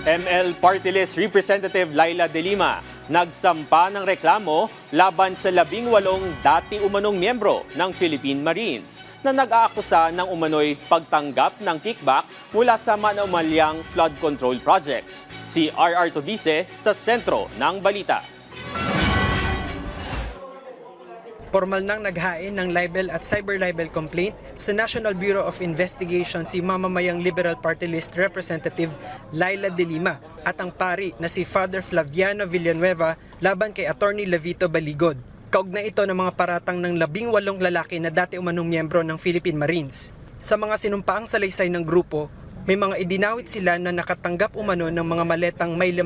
ML Party List Representative Laila De Lima nagsampa ng reklamo laban sa 18 dati umanong miyembro ng Philippine Marines na nag-aakusa ng umano'y pagtanggap ng kickback mula sa manaumalyang flood control projects. Si RR Tobise sa sentro ng balita. Formal nang naghain ng libel at cyber libel complaint sa National Bureau of Investigation si mamamayang Liberal Party List Representative Laila De Lima at ang pari na si Father Flaviano Villanueva laban kay Attorney Levito Baligod. Kaugnay ito ng mga paratang ng 18 lalaki na dati umanong miyembro ng Philippine Marines. Sa mga sinumpaang salaysay ng grupo, may mga idinawit sila na nakatanggap umano ng mga maletang may 5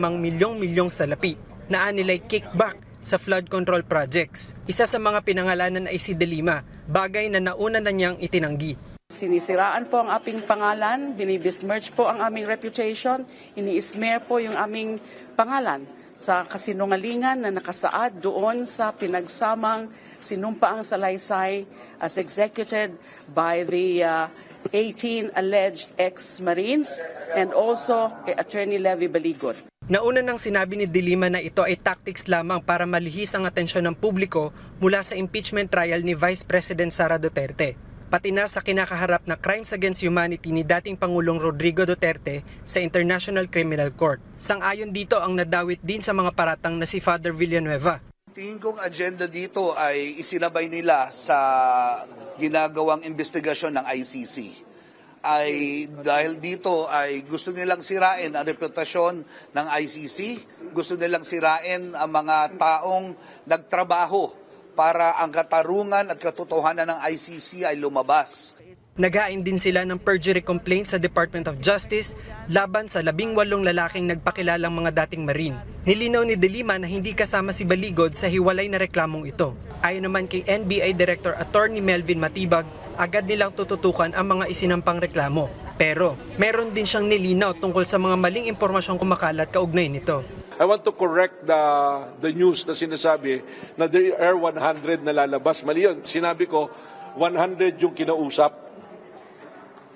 milyong salapi na anilay kickback sa flood control projects. Isa sa mga pinangalanan ay si De Lima, bagay na nauna na niyang itinanggi. Sinisiraan po ang aming pangalan, binibismerch po ang aming reputation, ini-smear po yung aming pangalan sa kasinungalingan na nakasaad doon sa pinagsamang sinumpaang salaysay as executed by the 18 alleged ex-Marines and also kay Attorney Levy Baligod. Nauna nang sinabi ni De Lima na ito ay tactics lamang para malihis ang atensyon ng publiko mula sa impeachment trial ni Vice President Sara Duterte, pati na sa kinakaharap na crimes against humanity ni dating Pangulong Rodrigo Duterte sa International Criminal Court. Sang-ayon dito ang nadawit din sa mga paratang na si Father Villanueva. Tingin kong agenda dito ay isinabay nila sa ginagawang investigasyon ng ICC. Ay dahil dito ay gusto nilang sirain ang reputasyon ng ICC, gusto nilang sirain ang mga taong nagtrabaho para ang katarungan at katotohanan ng ICC ay lumabas. Naghain din sila ng perjury complaint sa Department of Justice laban sa 18 lalaking nagpakilalang mga dating Marine. Nilinaw ni De Lima na hindi kasama si Baligod sa hiwalay na reklamong ito. Ayon naman kay NBI Director Attorney Melvin Matibag, agad nilang tututukan ang mga isinampang reklamo. Pero meron din siyang nilinaw tungkol sa mga maling impormasyong kumakalat kaugnay nito. I want to correct the news na sinasabi na there are 100 na lalabas. Mali yun. Sinabi ko, 100 yung kinausap.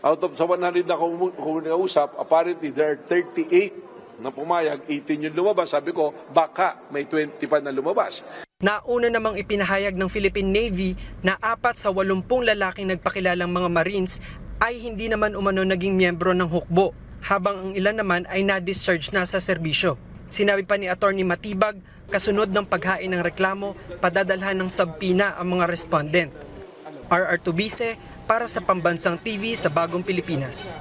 Out of sa 100 na kinausap, apparently there are 38 na pumayag, 18 yung lumabas. Sabi ko, baka may 20 pa na lumabas. Nauna namang ipinahayag ng Philippine Navy na 4 sa 80 lalaking nagpakilalang mga Marines ay hindi naman umano naging miyembro ng hukbo, habang ang ilan naman ay na-discharge na sa serbisyo. Sinabi pa ni Attorney Matibag, kasunod ng paghain ng reklamo, padadalhan ng subpina ang mga respondent. RR Tobise para sa Pambansang TV sa Bagong Pilipinas.